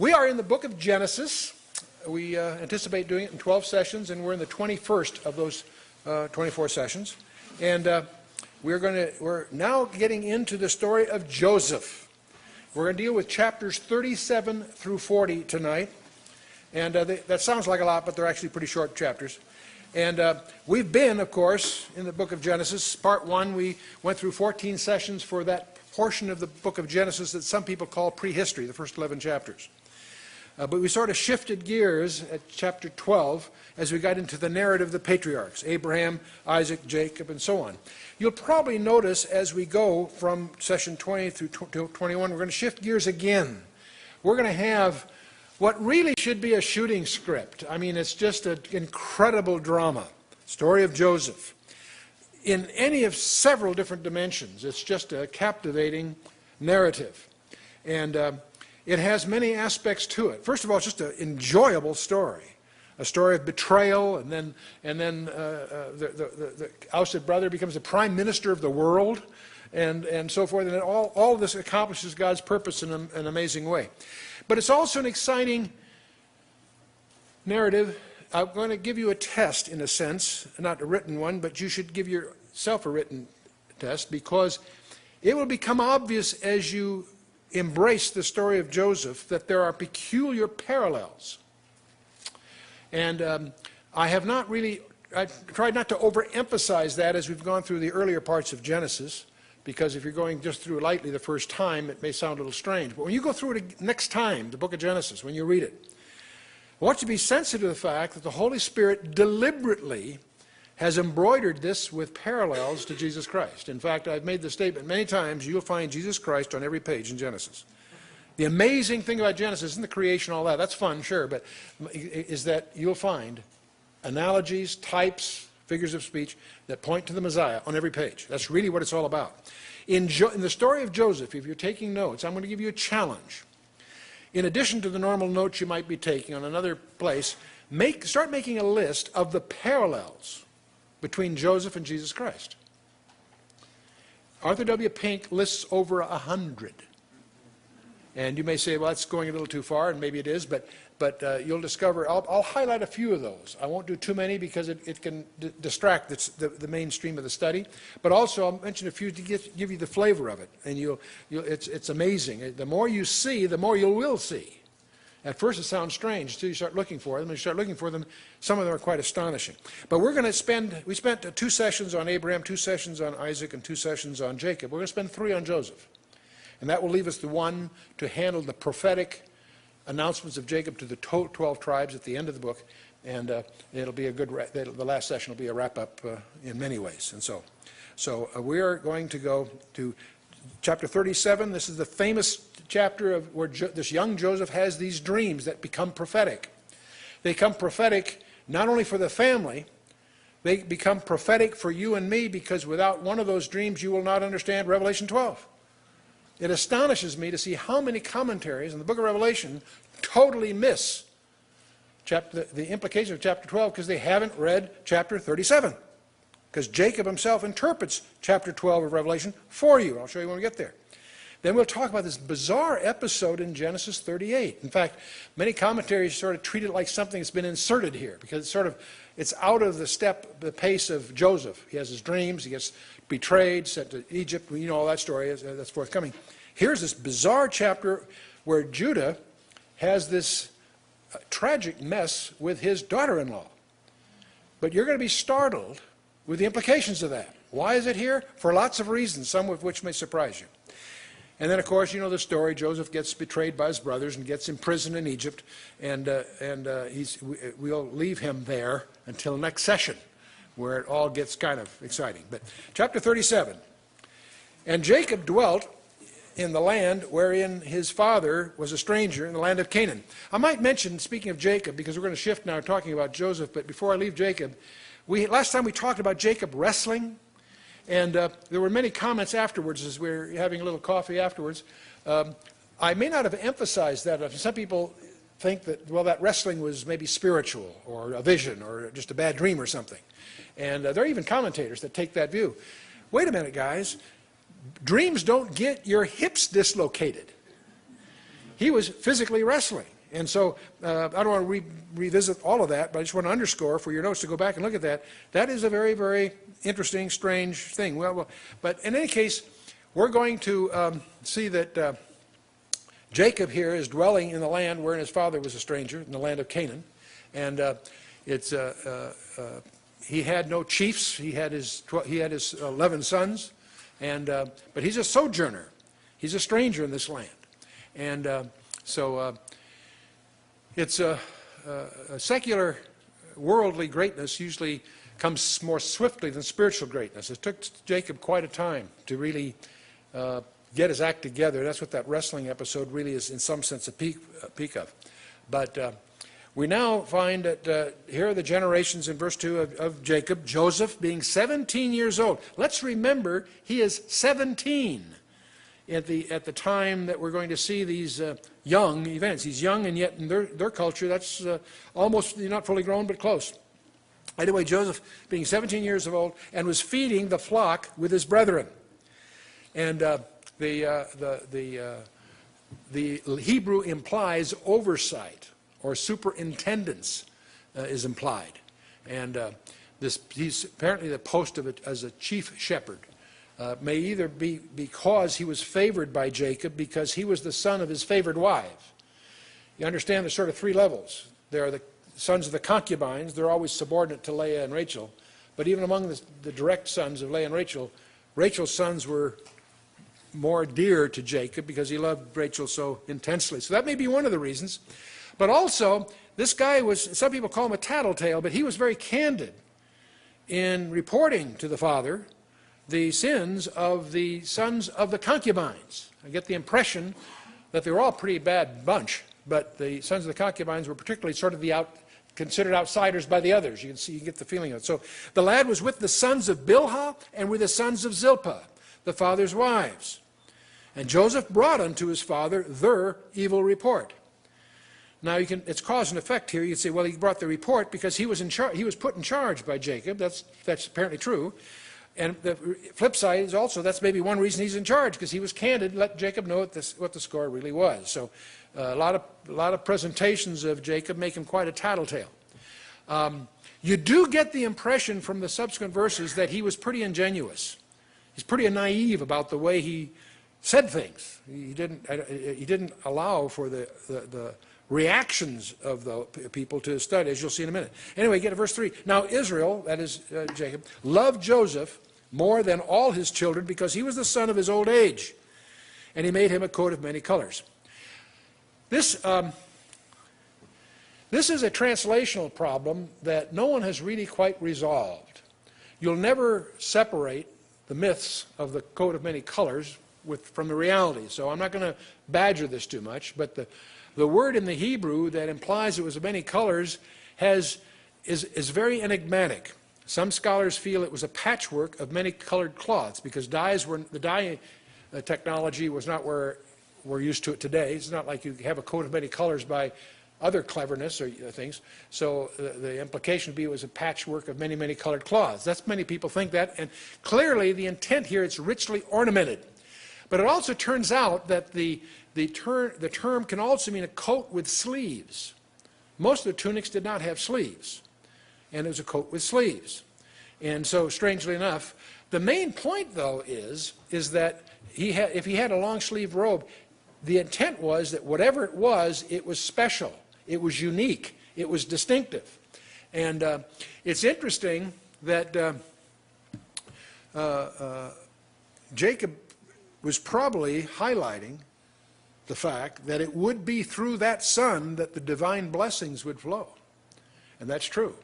We are in the book of Genesis. We anticipate doing it in 12 sessions, and we're in the 21st of those 24 sessions. And we're now getting into the story of Joseph. We're going to deal with chapters 37 through 40 tonight. And that sounds like a lot, but they're actually pretty short chapters. And we've been, of course, in the book of Genesis. Part 1, we went through 14 sessions for that portion of the book of Genesis that some people call prehistory, the first 11 chapters. But we sort of shifted gears at chapter 12 as we got into the narrative of the patriarchs, Abraham, Isaac, Jacob, and so on. You'll probably notice as we go from session 20 through 21, we're going to shift gears again. We're going to have what really should be a shooting script. I mean, it's just an incredible drama, story of Joseph. In any of several different dimensions, it's just a captivating narrative. And it has many aspects to it. First of all, it's just an enjoyable story. A story of betrayal, and then the ousted brother becomes the prime minister of the world, and so forth. And all of this accomplishes God's purpose in an amazing way. But it's also an exciting narrative. I'm going to give you a test, in a sense, not a written one, but you should give yourself a written test, because it will become obvious as you embrace the story of Joseph that there are peculiar parallels. And I tried not to overemphasize that as we've gone through the earlier parts of Genesis, because if you're going just through it lightly the first time, it may sound a little strange. But when you go through it next time, the book of Genesis, when you read it, I want you to be sensitive to the fact that the Holy Spirit deliberately has embroidered this with parallels to Jesus Christ. In fact, I've made the statement many times, you'll find Jesus Christ on every page in Genesis. The amazing thing about Genesis isn't the creation, all that. That's fun, sure, but is that you'll find analogies, types, figures of speech that point to the Messiah on every page. That's really what it's all about. In the story of Joseph, if you're taking notes, I'm going to give you a challenge. In addition to the normal notes you might be taking on another place, start making a list of the parallels between Joseph and Jesus Christ. Arthur W. Pink lists over 100. And you may say, well, that's going a little too far, and maybe it is, but you'll discover, I'll highlight a few of those. I won't do too many because it can distract the mainstream of the study. But also, I'll mention a few to give you the flavor of it. And it's amazing. The more you see, the more you will see. At first it sounds strange until you start looking for them. When you start looking for them, some of them are quite astonishing. But we spent 2 sessions on Abraham, 2 sessions on Isaac, and 2 sessions on Jacob. We're going to spend 3 on Joseph. And that will leave us the one to handle the prophetic announcements of Jacob to the 12 tribes at the end of the book. And it'll be the last session will be a wrap-up in many ways. And so we are going to go to chapter 37. This is the famous chapter of where this young Joseph has these dreams that become prophetic. They become prophetic not only for the family, they become prophetic for you and me, because without one of those dreams you will not understand Revelation 12. It astonishes me to see how many commentaries in the book of Revelation totally miss the implication of chapter 12 because they haven't read chapter 37. Because Jacob himself interprets chapter 12 of Revelation for you. I'll show you when we get there. Then we'll talk about this bizarre episode in Genesis 38. In fact, many commentaries sort of treat it like something that's been inserted here, because it's out of the pace of Joseph. He has his dreams, he gets betrayed, sent to Egypt. You know all that story, that's forthcoming. Here's this bizarre chapter where Judah has this tragic mess with his daughter-in-law. But you're going to be startled with the implications of that. Why is it here? For lots of reasons, some of which may surprise you. And then, of course, you know the story. Joseph gets betrayed by his brothers and gets imprisoned in Egypt, and we'll leave him there until next session, where it all gets kind of exciting. But chapter 37. And Jacob dwelt in the land wherein his father was a stranger, in the land of Canaan. I might mention, speaking of Jacob, because we're going to shift now talking about Joseph, but before I leave Jacob, last time we talked about Jacob wrestling, and there were many comments afterwards as we were having a little coffee afterwards. I may not have emphasized that. Some people think that, well, that wrestling was maybe spiritual or a vision or just a bad dream or something. And there are even commentators that take that view. Wait a minute, guys. Dreams don't get your hips dislocated. He was physically wrestling. And so I don't want to revisit all of that, but I just want to underscore for your notes to go back and look at that. That is a very, very interesting, strange thing. But in any case, we're going to see that Jacob here is dwelling in the land wherein his father was a stranger, in the land of Canaan. And he had no chiefs. He had his 11 sons. But he's a sojourner. He's a stranger in this land. And it's a secular, worldly greatness usually comes more swiftly than spiritual greatness. It took Jacob quite a time to really get his act together. That's what that wrestling episode really is, in some sense, a peak of. But we now find that here are the generations in verse 2 of Jacob. Joseph being 17 years old. Let's remember he is 17 at the time that we're going to see these young events. He's young, and yet in their culture that's almost not fully grown but close. Anyway, Joseph being 17 years old and was feeding the flock with his brethren. And the Hebrew implies oversight or superintendence is implied. And he's apparently the post of it as a chief shepherd. May either be because he was favored by Jacob, because he was the son of his favored wife. You understand there's sort of three levels. There are the sons of the concubines. They're always subordinate to Leah and Rachel. But even among the direct sons of Leah and Rachel, Rachel's sons were more dear to Jacob because he loved Rachel so intensely. So that may be one of the reasons. But also, this guy was, some people call him a tattletale, but he was very candid in reporting to the father the sins of the sons of the concubines. I get the impression that they were all a pretty bad bunch, but the sons of the concubines were particularly sort of considered outsiders by the others. You can get the feeling of it. So the lad was with the sons of Bilhah and with the sons of Zilpah, the father's wives. And Joseph brought unto his father their evil report. Now it's cause and effect here. You can say, well, he brought the report because he was put in charge by Jacob. That's apparently true. And the flip side is also that's maybe one reason he's in charge, because he was candid, let Jacob know what the score really was. So a lot of presentations of Jacob make him quite a tattletale. You do get the impression from the subsequent verses that he was pretty ingenuous. He's pretty naive about the way he said things. He didn't allow for the reactions of the people to study, as you'll see in a minute. Anyway, get to verse 3. Now Israel, that is Jacob, loved Joseph more than all his children because he was the son of his old age, and he made him a coat of many colors. This is a translational problem that no one has really quite resolved. You'll never separate the myths of the coat of many colors from the reality, so I'm not going to badger this too much, but the word in the Hebrew that implies it was of many colors is very enigmatic. Some scholars feel it was a patchwork of many colored cloths, because the dye technology was not where we're used to it today. It's not like you have a coat of many colors by other cleverness or things. So the implication would be it was a patchwork of many, many colored cloths. That's many people think that, and clearly the intent here, it's richly ornamented. But it also turns out that the term can also mean a coat with sleeves. Most of the tunics did not have sleeves, and it was a coat with sleeves. And so, strangely enough, the main point, though, is that if he had a long-sleeved robe, the intent was that whatever it was special, it was unique, it was distinctive. And it's interesting that Jacob was probably highlighting the fact that it would be through that son that the divine blessings would flow. And that's true.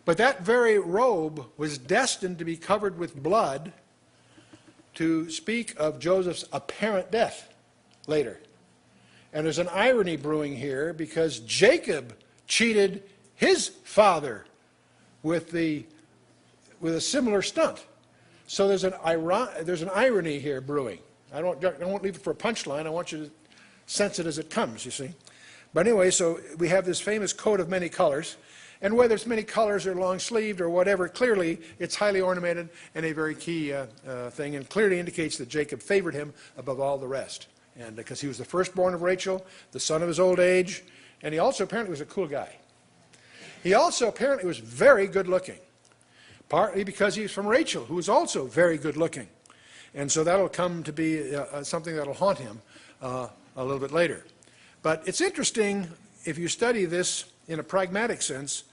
But that very robe was destined to be covered with blood to speak of Joseph's apparent death later. And there's an irony brewing here, because Jacob cheated his father with a similar stunt. So there's an irony here brewing. I won't leave it for a punchline. I want you to sense it as it comes, you see. But anyway, so we have this famous coat of many colors. And whether it's many colors or long-sleeved or whatever, clearly it's highly ornamented and a very key thing, and clearly indicates that Jacob favored him above all the rest. And because he was the firstborn of Rachel, the son of his old age, and he also apparently was a cool guy. He also apparently was very good looking, partly because he's from Rachel, who was also very good looking. And so that'll come to be something that'll haunt him a little bit later. But it's interesting, if you study this in a pragmatic sense,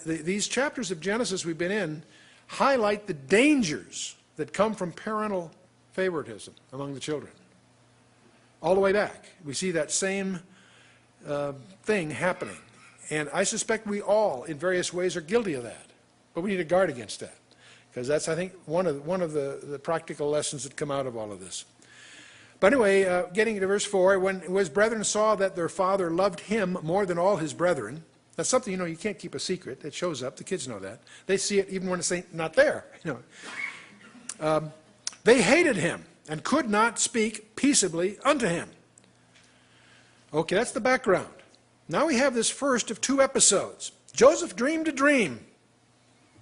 these chapters of Genesis we've been in highlight the dangers that come from parental favoritism among the children. All the way back, we see that same thing happening. And I suspect we all, in various ways, are guilty of that. But we need to guard against that, because that's, I think, one of the practical lessons that come out of all of this. But anyway, getting to verse 4, when his brethren saw that their father loved him more than all his brethren, that's something, you can't keep a secret. It shows up. The kids know that. They see it even when it's not there. They hated him and could not speak peaceably unto him. Okay, that's the background. Now we have this first of two episodes. Joseph dreamed a dream.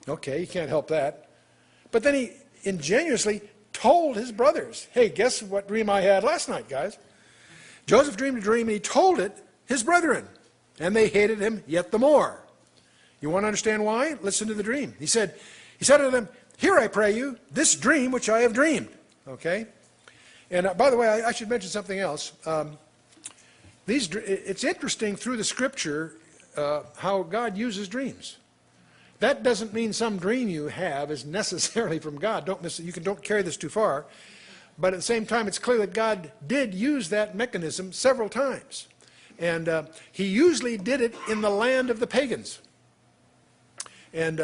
Okay, you can't help that. But then he ingenuously told his brothers, hey, guess what dream I had last night, guys? Joseph dreamed a dream, and he told it his brethren, and they hated him yet the more. You want to understand why? Listen to the dream. He said to them, hear, I pray you, this dream which I have dreamed. Okay? And by the way, I should mention something else. It's interesting through the Scripture how God uses dreams. That doesn't mean some dream you have is necessarily from God. Don't carry this too far. But at the same time, it's clear that God did use that mechanism several times. And he usually did it in the land of the pagans. And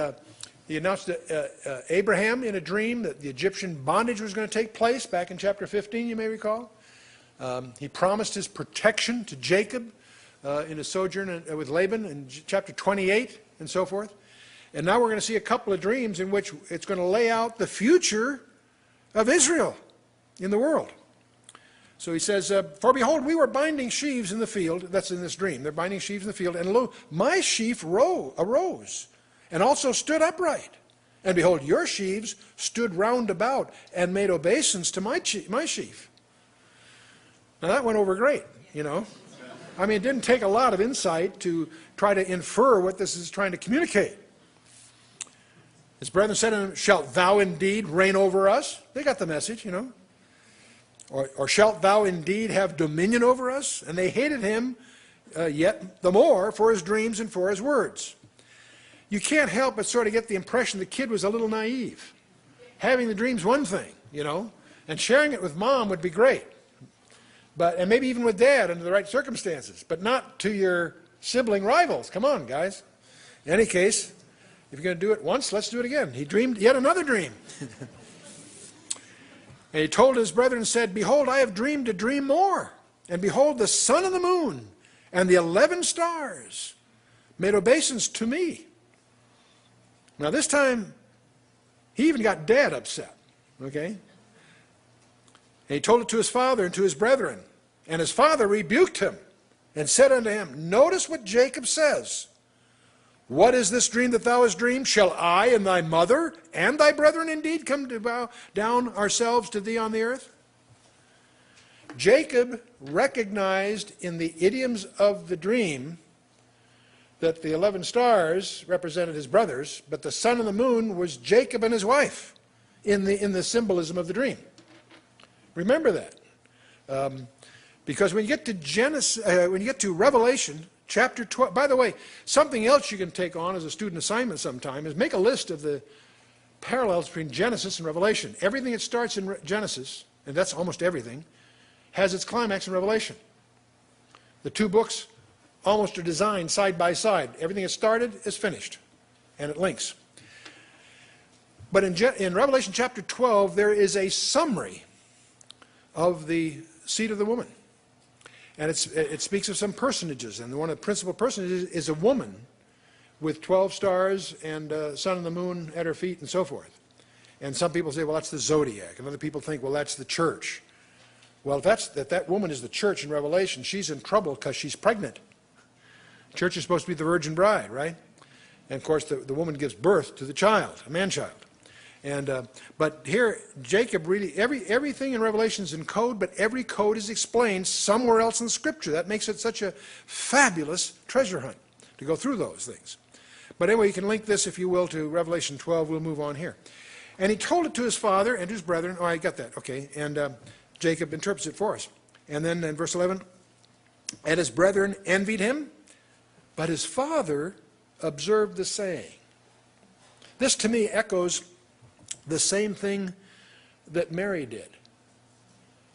he announced to Abraham in a dream that the Egyptian bondage was going to take place back in chapter 15, you may recall. He promised his protection to Jacob in his sojourn with Laban in chapter 28 and so forth. And now we're going to see a couple of dreams in which it's going to lay out the future of Israel in the world. So he says, for behold, we were binding sheaves in the field. That's in this dream. They're binding sheaves in the field. And lo, my sheaf arose and also stood upright. And behold, your sheaves stood round about and made obeisance to my sheaf. Now that went over great, I mean, it didn't take a lot of insight to try to infer what this is trying to communicate. His brethren said to him, shalt thou indeed reign over us? They got the message, Or shalt thou indeed have dominion over us? And they hated him yet the more for his dreams and for his words. You can't help but sort of get the impression the kid was a little naive. Having the dream's one thing, and sharing it with mom would be great. And maybe even with dad under the right circumstances, but not to your sibling rivals. Come on, guys. In any case, if you're going to do it once, let's do it again. He dreamed yet another dream. And he told his brethren and said, behold, I have dreamed a dream more. And behold, the sun and the moon and the 11 stars made obeisance to me. Now this time, he even got dad upset. Okay? And he told it to his father and to his brethren. And his father rebuked him and said unto him, notice what Jacob says. What is this dream that thou hast dreamed? Shall I and thy mother and thy brethren indeed come to bow down ourselves to thee on the earth? Jacob recognized in the idioms of the dream that the 11 stars represented his brothers, but the sun and the moon was Jacob and his wife in the symbolism of the dream. Remember that. Because when you get to when you get to Revelation, chapter 12, by the way, something else you can take on as a student assignment sometime is make a list of the parallels between Genesis and Revelation. Everything that starts in Genesis, and that's almost everything, has its climax in Revelation. The two books almost are designed side by side. Everything that started is finished, and it links. But in Revelation chapter 12, there is a summary of the seed of the woman. And it speaks of some personages, and one of the principal personages is a woman with 12 stars and sun and the moon at her feet and so forth. And some people say, well, that's the zodiac. And other people think, well, that's the church. Well, if that woman is the church in Revelation, she's in trouble because she's pregnant. Church is supposed to be the virgin bride, right? And of course, the woman gives birth to the child, a man-child. But here, Jacob really, everything in Revelation is in code, but every code is explained somewhere else in Scripture. That makes it such a fabulous treasure hunt to go through those things. But anyway, you can link this, if you will, to Revelation 12. We'll move on here. And he told it to his father and to his brethren. Oh, I got that. Okay. And Jacob interprets it for us. And then in verse 11, and his brethren envied him, but his father observed the saying. This to me echoes the same thing that Mary did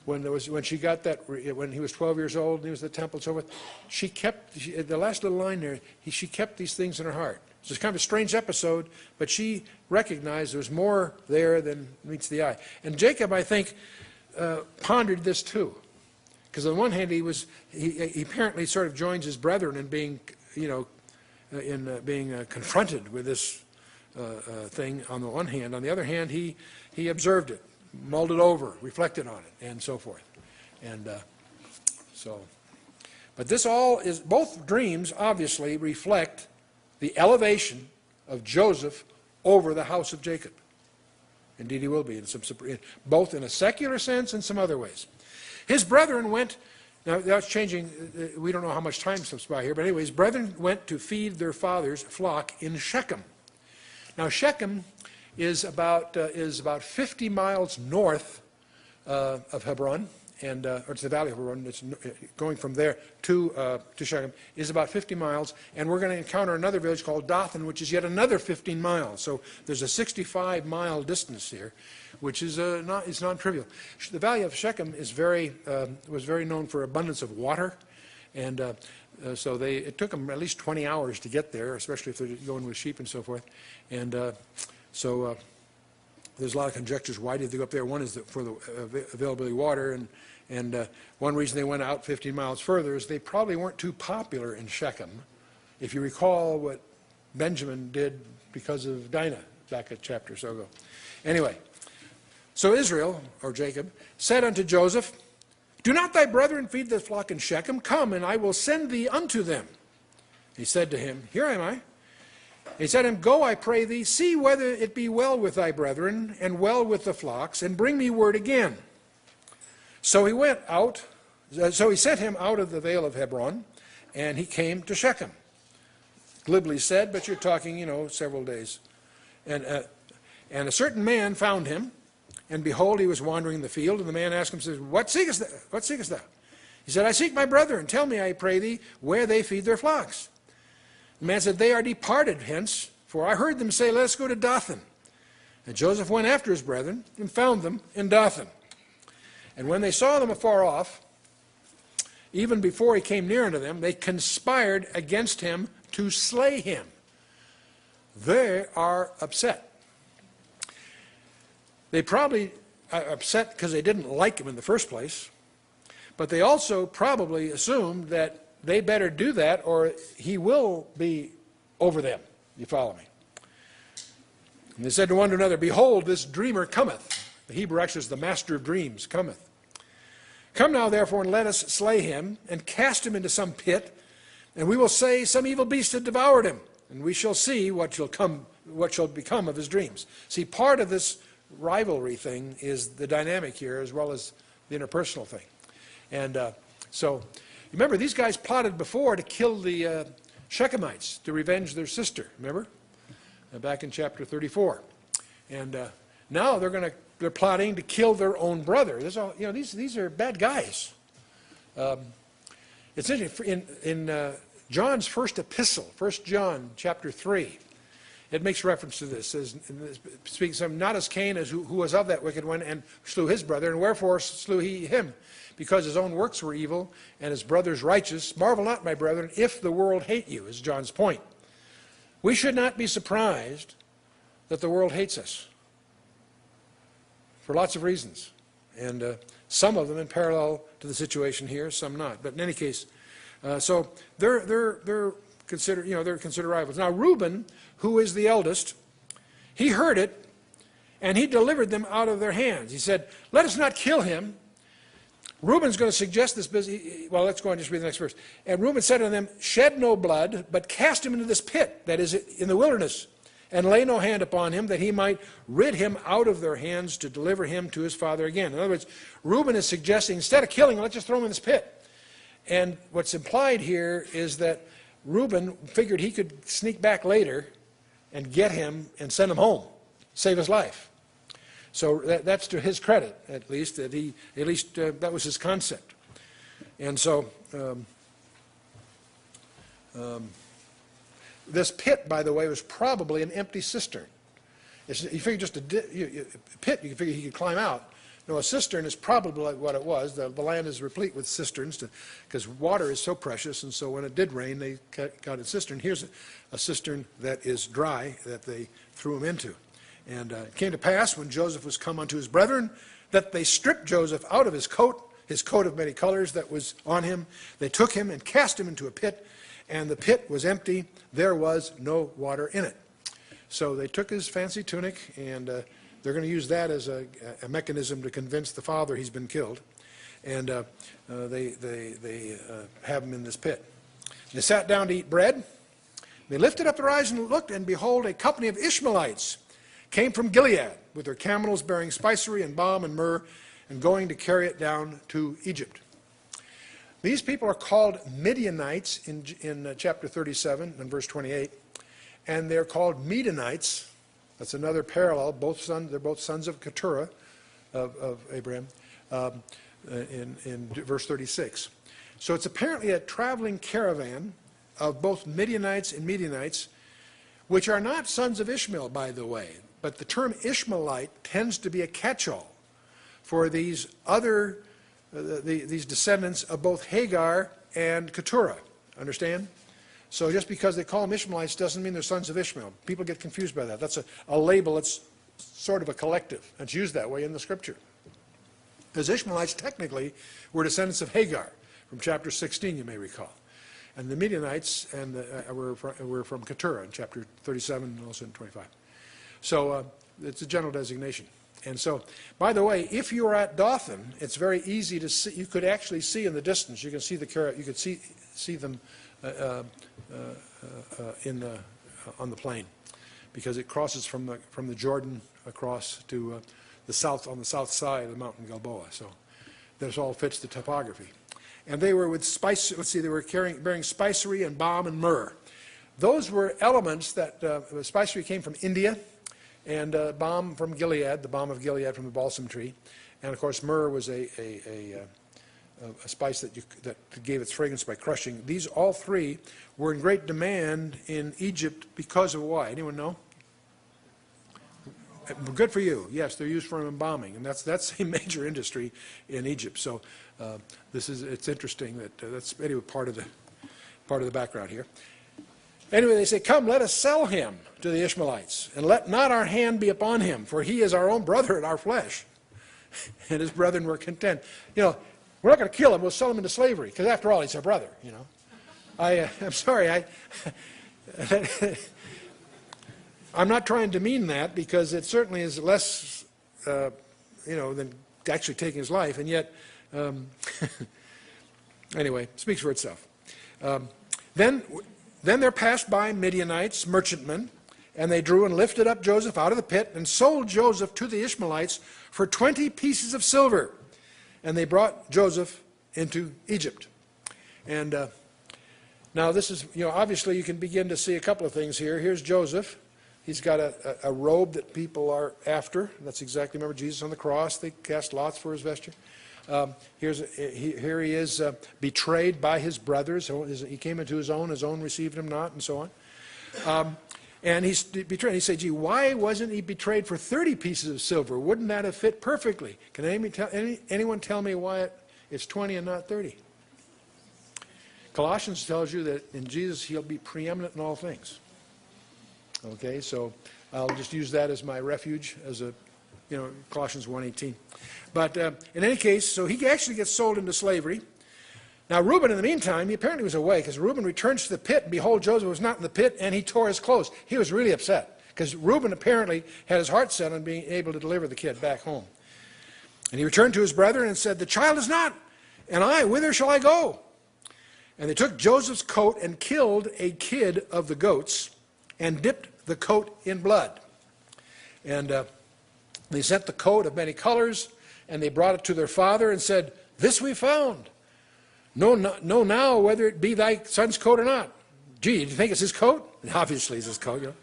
when she got that, when he was 12 years old and he was at the temple and so forth. She kept the last little line there. She kept these things in her heart. It's kind of a strange episode, but she recognized there's more there than meets the eye. And Jacob, I think, pondered this too, because on one hand he apparently sort of joins his brethren in being, being confronted with this thing on the one hand. On the other hand, he observed it, mulled it over, reflected on it, and so forth. And but this all is, both dreams obviously reflect the elevation of Joseph over the house of Jacob. Indeed, he will be, both in a secular sense and some other ways. His brethren went, now that's changing, we don't know how much time slips by here, but anyway, his brethren went to feed their father's flock in Shechem. Now Shechem is about 50 miles north of Hebron, and or it's the valley of Hebron. It's going from there to Shechem is about 50 miles, and we're going to encounter another village called Dothan, which is yet another 15 miles. So there's a 65-mile distance here, which is it's non-trivial. The valley of Shechem is was very known for abundance of water, and so it took them at least 20 hours to get there, especially if they're going with sheep and so forth. And so there's a lot of conjectures. Why did they go up there? One is for the availability of water, and one reason they went out 15 miles further is they probably weren't too popular in Shechem. If you recall what Benjamin did because of Dinah back a chapter or so ago. Anyway, so Israel, or Jacob, said unto Joseph, do not thy brethren feed the flock in Shechem? Come, and I will send thee unto them. He said to him, here am I. He said to him, go, I pray thee, see whether it be well with thy brethren, and well with the flocks, and bring me word again. So he went out, so he sent him out of the vale of Hebron, and he came to Shechem. Glibly said, but you're talking, several days. And a certain man found him, and behold, he was wandering in the field, and the man asked him, says, what seekest thou? What seekest thou? He said, I seek my brethren. Tell me, I pray thee, where they feed their flocks. The man said, they are departed hence, for I heard them say, let us go to Dothan. And Joseph went after his brethren, and found them in Dothan. And when they saw them afar off, even before he came near unto them, they conspired against him to slay him. They are upset. They probably are upset because they didn't like him in the first place, but they also probably assumed that they better do that or he will be over them. You follow me? And they said to one to another, behold, this dreamer cometh. The Hebrew actually is the master of dreams, cometh. Come now, therefore, and let us slay him, and cast him into some pit, and we will say, some evil beast had devoured him, and we shall see what shall become of his dreams. See, part of this rivalry thing is the dynamic here, as well as the interpersonal thing. And so, remember, these guys plotted before to kill the Shechemites, to revenge their sister, remember? Back in chapter 34. And now they're plotting to kill their own brother. These are bad guys. It's interesting, in John's first epistle, 1 John chapter 3, it makes reference to this. It says, speaking of not as Cain, who was of that wicked one, and slew his brother, and wherefore slew he him? Because his own works were evil, and his brother's righteous. Marvel not, my brethren, if the world hate you, is John's point. We should not be surprised that the world hates us, for lots of reasons, and some of them in parallel to the situation here, some not. But in any case, so they're considered rivals. Now Reuben, who is the eldest, he heard it, and he delivered them out of their hands. He said, "Let us not kill him." Reuben's going to suggest this business. Well, let's go on and just read the next verse. And Reuben said to them, "Shed no blood, but cast him into this pit, that is in the wilderness, and lay no hand upon him, that he might rid him out of their hands to deliver him to his father again. In other words, Reuben is suggesting, instead of killing him, let's just throw him in this pit. And what's implied here is that Reuben figured he could sneak back later and get him and send him home, save his life. So that's to his credit, at least, that that was his concept. And so this pit, by the way, was probably an empty cistern. You figure just a pit, you can figure he could climb out. No, a cistern is probably like what it was. The land is replete with cisterns because water is so precious, and so when it did rain, they got a cistern. Here's a cistern that is dry that they threw him into. And it came to pass, when Joseph was come unto his brethren, that they stripped Joseph out of his coat of many colors that was on him. They took him and cast him into a pit, and the pit was empty. There was no water in it. So they took his fancy tunic, and they're going to use that as a mechanism to convince the father he's been killed. And they have him in this pit. They sat down to eat bread. They lifted up their eyes and looked, and behold, a company of Ishmaelites came from Gilead with their camels bearing spicery and balm and myrrh, and going to carry it down to Egypt. These people are called Midianites in chapter 37 and verse 28, and they're called Midianites. That's another parallel. They're both sons of Keturah, of Abraham, in verse 36. So it's apparently a traveling caravan of both Midianites and Midianites, which are not sons of Ishmael, by the way. But the term Ishmaelite tends to be a catch-all for these other, these descendants of both Hagar and Keturah. Understand? So just because they call them Ishmaelites doesn't mean they're sons of Ishmael. People get confused by that. That's a label. It's sort of a collective. It's used that way in the Scripture. Because Ishmaelites technically were descendants of Hagar from chapter 16, you may recall. And the Midianites were from Keturah in chapter 37 and also in 25. So it's a general designation. And so, by the way, if you are at Dothan, it's very easy to see. You could actually see in the distance. You can see you could see them on the plain, because it crosses from the Jordan across to the south, on the south side of the mountain Gilboa. So this all fits the topography. And they were with spice. Let's see, they were bearing spicery and balm and myrrh. Those were elements that spicery came from India, and balm from Gilead, the balm of Gilead from the balsam tree, and of course myrrh was a spice that gave its fragrance by crushing. These all three were in great demand in Egypt because of why? Anyone know? Good for you. Yes, they're used for embalming, and that's a major industry in Egypt. So it's interesting that's anyway part of the background here. Anyway, they say, "Come, let us sell him to the Ishmaelites, and let not our hand be upon him, for he is our own brother in our flesh." And his brethren were content. You know, we're not going to kill him. We'll sell him into slavery, because after all, he's our brother. You know, I'm sorry. I'm not trying to demean that, because it certainly is less, than actually taking his life, and yet, anyway, speaks for itself. Then there passed by Midianites, merchantmen, and they drew and lifted up Joseph out of the pit and sold Joseph to the Ishmaelites for 20 pieces of silver. And they brought Joseph into Egypt. And now this is, obviously you can begin to see a couple of things here. Here's Joseph. He's got a robe that people are after. That's exactly, remember Jesus on the cross, they cast lots for his vesture. Here he is betrayed by his brothers. He came into his own received him not, and so on. And he's betrayed. He said, "Gee, why wasn't he betrayed for 30 pieces of silver? Wouldn't that have fit perfectly?" Can anyone tell me why it's 20 and not 30? Colossians tells you that in Jesus he'll be preeminent in all things. Okay, so I'll just use that as my refuge, as Colossians 1:18. But in any case, so he actually gets sold into slavery. Now Reuben, in the meantime, he apparently was away, because Reuben returns to the pit, and behold, Joseph was not in the pit, and he tore his clothes. He was really upset, because Reuben apparently had his heart set on being able to deliver the kid back home. And he returned to his brethren and said, "The child is not, and I, whither shall I go?" And they took Joseph's coat and killed a kid of the goats, and dipped the coat in blood. And they sent the coat of many colors, and they brought it to their father and said, "This we found. Know now whether it be thy son's coat or not." Gee, do you think it's his coat? Obviously it's his coat, you know.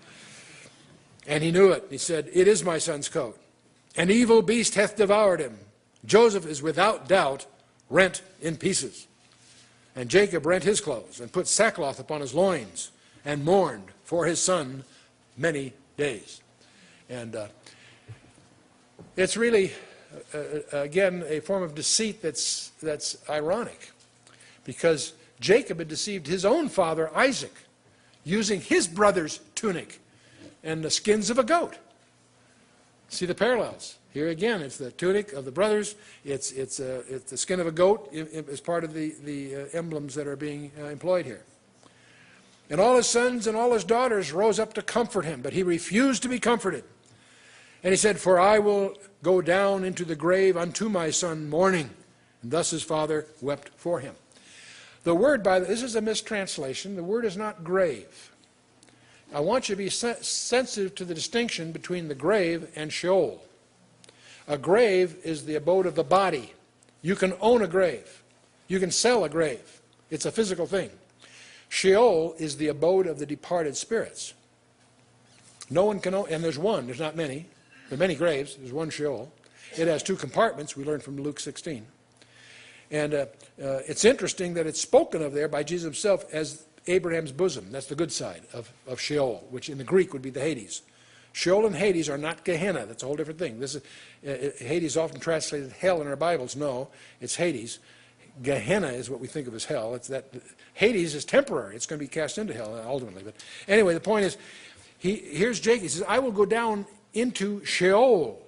And he knew it. He said, "It is my son's coat. An evil beast hath devoured him. Joseph is without doubt rent in pieces." And Jacob rent his clothes and put sackcloth upon his loins and mourned for his son many days. And it's really, again, a form of deceit that's ironic, because Jacob had deceived his own father Isaac using his brother's tunic and the skins of a goat. See the parallels. Here again, it's the tunic of the brothers. It's the skin of a goat as part of the emblems that are being employed here. And all his sons and all his daughters rose up to comfort him, but he refused to be comforted. And he said, "For I will go down into the grave unto my son mourning." And thus his father wept for him. The word, this is a mistranslation. The word is not grave. I want you to be sensitive to the distinction between the grave and Sheol. A grave is the abode of the body. You can own a grave. You can sell a grave. It's a physical thing. Sheol is the abode of the departed spirits. No one can own, and there's one, there's not many. There are many graves, there's one Sheol. It has two compartments, we learned from Luke 16. And it's interesting that it's spoken of there by Jesus himself as Abraham's bosom. That's the good side of Sheol, which in the Greek would be the Hades. Sheol and Hades are not Gehenna. That's a whole different thing. This is, Hades is often translated hell in our Bibles. No, it's Hades. Gehenna is what we think of as hell. It's that Hades is temporary. It's going to be cast into hell ultimately. But anyway, the point is, here's Jacob. He says, "I will go down into Sheol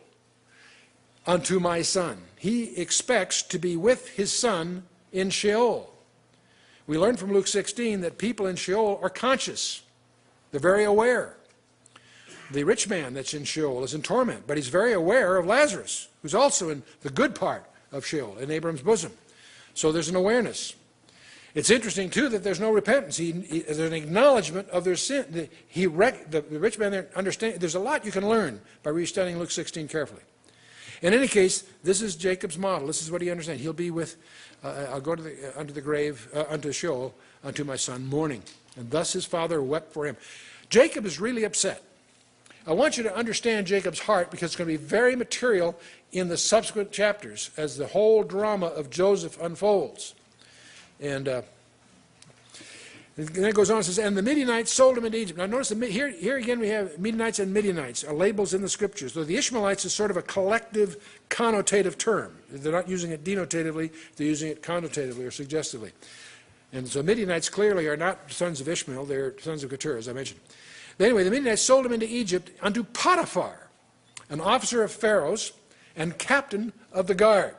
unto my son." He expects to be with his son in Sheol. We learn from Luke 16 that people in Sheol are conscious. They're very aware. The rich man that's in Sheol is in torment, but he's very aware of Lazarus, who's also in the good part of Sheol, in Abraham's bosom. So there's an awareness. It's interesting, too, that there's no repentance. There's an acknowledgement of their sin. The rich man there understands. There's a lot you can learn by restudying Luke 16 carefully. In any case, this is Jacob's model. This is what he understands. He'll be with, I'll go to unto the grave, unto Sheol, unto my son, mourning. And thus his father wept for him. Jacob is really upset. I want you to understand Jacob's heart, because it's going to be very material in the subsequent chapters as the whole drama of Joseph unfolds. And then it goes on and says, "And the Midianites sold him into Egypt." Now notice, here again we have Midianites and Midianites, labels in the scriptures. So the Ishmaelites is sort of a collective connotative term. They're not using it denotatively, they're using it connotatively or suggestively. And so Midianites clearly are not sons of Ishmael, they're sons of Keturah, as I mentioned. But anyway, the Midianites sold him into Egypt unto Potiphar, an officer of Pharaoh's and captain of the guard.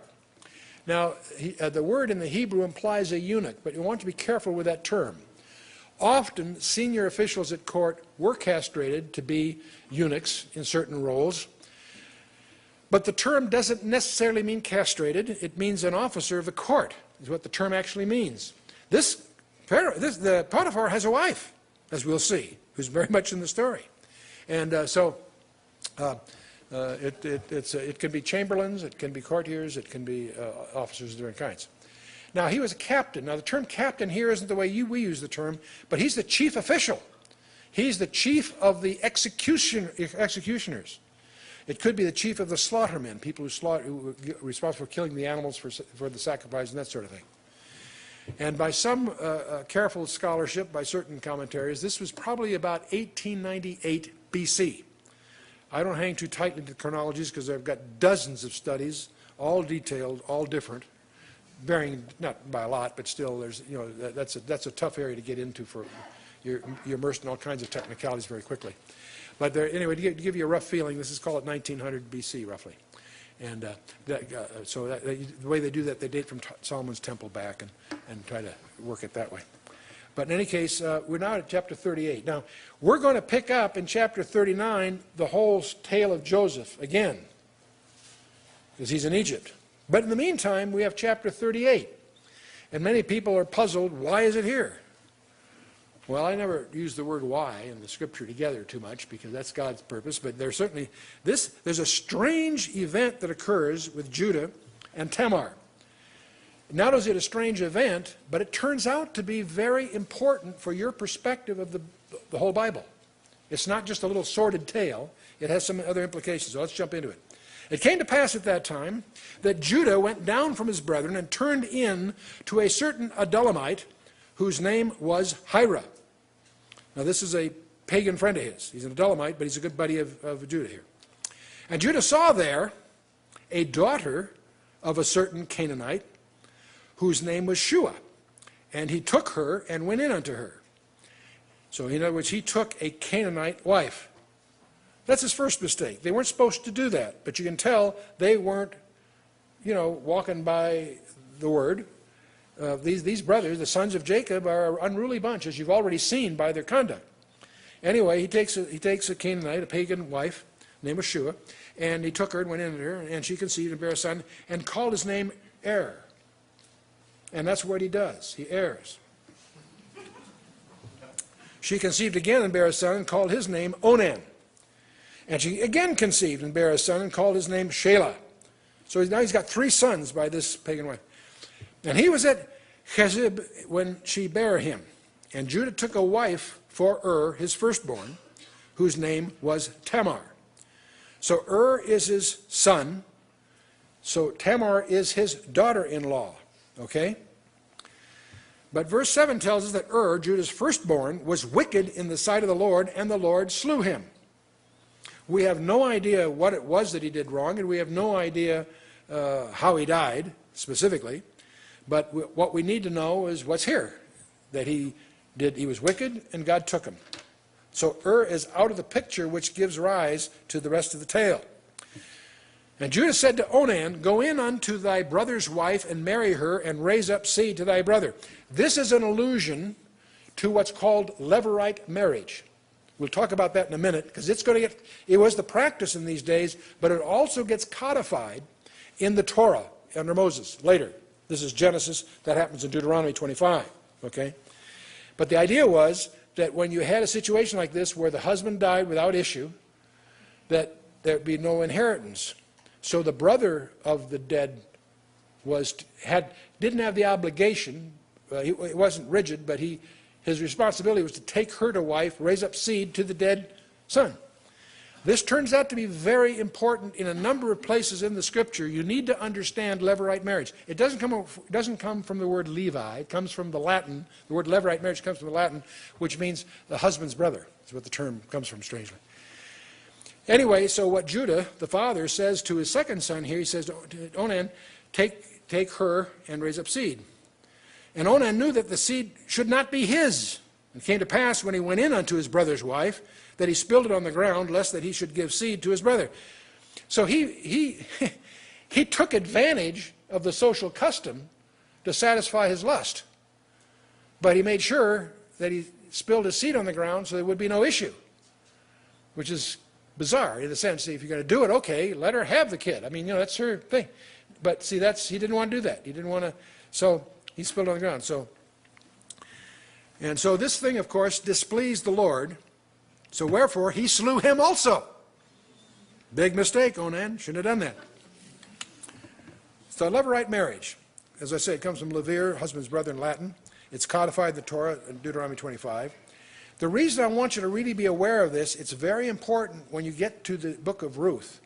Now, the word in the Hebrew implies a eunuch, but you want to be careful with that term. Often, senior officials at court were castrated to be eunuchs in certain roles, but the term doesn't necessarily mean castrated. It means an officer of the court, is what the term actually means. The Potiphar has a wife, as we'll see, who's very much in the story. And it can be chamberlains, it can be courtiers, it can be officers of different kinds. Now, he was a captain. Now, the term captain here isn't the way we use the term, but he's the chief official. He's the chief of the executioners. It could be the chief of the slaughtermen, people who were responsible for killing the animals for the sacrifice and that sort of thing. And by some careful scholarship, by certain commentaries, this was probably about 1898 BC. I don't hang too tightly to the chronologies because I've got dozens of studies, all detailed, all different, varying not by a lot, but still, there's that's a tough area to get into. For you're immersed in all kinds of technicalities very quickly. But anyway, to give you a rough feeling, this is called 1900 BC roughly, and the way they do that, they date from Solomon's temple back and try to work it that way. But in any case, we're now at chapter 38. Now, we're going to pick up in chapter 39 the whole tale of Joseph again, because he's in Egypt. But in the meantime, we have chapter 38. And many people are puzzled, why is it here? Well, I never use the word why in the scripture together too much because that's God's purpose, but there's certainly there's a strange event that occurs with Judah and Tamar. Not only is it a strange event, but it turns out to be very important for your perspective of the whole Bible. It's not just a little sordid tale. It has some other implications, so let's jump into it. It came to pass at that time that Judah went down from his brethren and turned in to a certain Adullamite whose name was Hira. Now this is a pagan friend of his. He's an Adullamite, but he's a good buddy of Judah here. And Judah saw there a daughter of a certain Canaanite whose name was Shua. And he took her and went in unto her. So in other words, he took a Canaanite wife. That's his first mistake. They weren't supposed to do that, but you can tell they weren't, walking by the word. These brothers, the sons of Jacob, are an unruly bunch, as you've already seen by their conduct. Anyway, he takes a Canaanite, a pagan wife, named was Shua, and he took her and went in to her, and she conceived and bare a son, and called his name Er. And that's what he does. He errs. She conceived again and bare a son, and called his name Onan. And she again conceived and bare a son, and called his name Shelah. So now he's got 3 sons by this pagan wife. And he was at Chezib when she bare him. And Judah took a wife for his firstborn, whose name was Tamar. So is his son. So Tamar is his daughter-in-law. Okay? But verse 7 tells us that Judah's firstborn, was wicked in the sight of the Lord, and the Lord slew him. We have no idea what it was that he did wrong, and we have no idea how he died specifically. But what we need to know is what's here, that he was wicked and God took him. So is out of the picture, which gives rise to the rest of the tale. And Judah said to Onan, go in unto thy brother's wife and marry her and raise up seed to thy brother. This is an allusion to what's called levirate marriage. We'll talk about that in a minute because it was the practice in these days, but it also gets codified in the Torah under Moses later. This is Genesis. That happens in Deuteronomy 25. Okay? But the idea was that when you had a situation like this where the husband died without issue, that there'd be no inheritance. So the brother of the dead didn't have the obligation. He wasn't rigid, but his responsibility was to take her to wife, raise up seed to the dead son. This turns out to be very important in a number of places in the Scripture. You need to understand levirate marriage. It doesn't come from the word Levi. It comes from the Latin. The word levirate marriage comes from the Latin, which means the husband's brother. That's what the term comes from, strangely. Anyway, so what Judah, the father, says to his second son here, he says to Onan, take her and raise up seed. And Onan knew that the seed should not be his. It came to pass when he went in unto his brother's wife that he spilled it on the ground, lest that he should give seed to his brother. So he took advantage of the social custom to satisfy his lust. But he made sure that he spilled his seed on the ground so there would be no issue, which is bizarre in the sense that if you're going to do it, okay, let her have the kid. I mean, that's her thing. But see, he didn't want to do that. He didn't want to, so he spilled it on the ground. So this thing, of course, displeased the Lord. So wherefore he slew him also. Big mistake, Onan. Shouldn't have done that. So levirate marriage. As I say, it comes from levir, husband's brother in Latin. It's codified in the Torah in Deuteronomy 25. The reason I want you to really be aware of this, it's very important when you get to the book of Ruth.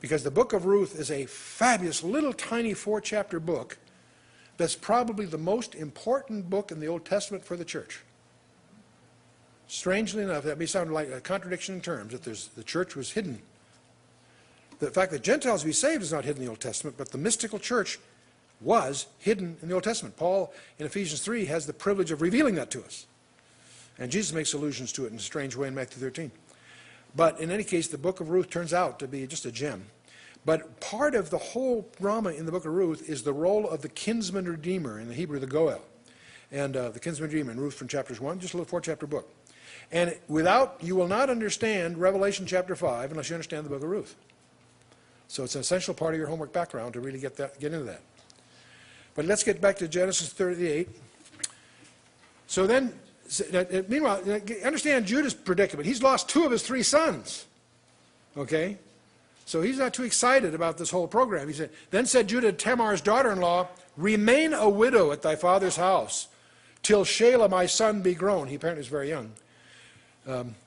Because the book of Ruth is a fabulous little tiny 4-chapter book that's probably the most important book in the Old Testament for the church. Strangely enough, that may sound like a contradiction in terms, that the church was hidden. The fact that Gentiles be saved is not hidden in the Old Testament, but the mystical church was hidden in the Old Testament. Paul, in Ephesians 3, has the privilege of revealing that to us. And Jesus makes allusions to it in a strange way in Matthew 13. But in any case, the book of Ruth turns out to be just a gem. But part of the whole drama in the book of Ruth is the role of the kinsman redeemer, in the Hebrew, the Goel. And the kinsman redeemer in Ruth from chapters 1, just a little 4-chapter book. And you will not understand Revelation chapter 5 unless you understand the book of Ruth. So it's an essential part of your homework background to really get into that. But let's get back to Genesis 38. So then Meanwhile, understand Judah's predicament. He's lost 2 of his 3 sons. Okay? So he's not too excited about this whole program. He said, then said Judah to Tamar's daughter-in-law, remain a widow at thy father's house, till Shelah my son be grown. He apparently was very young.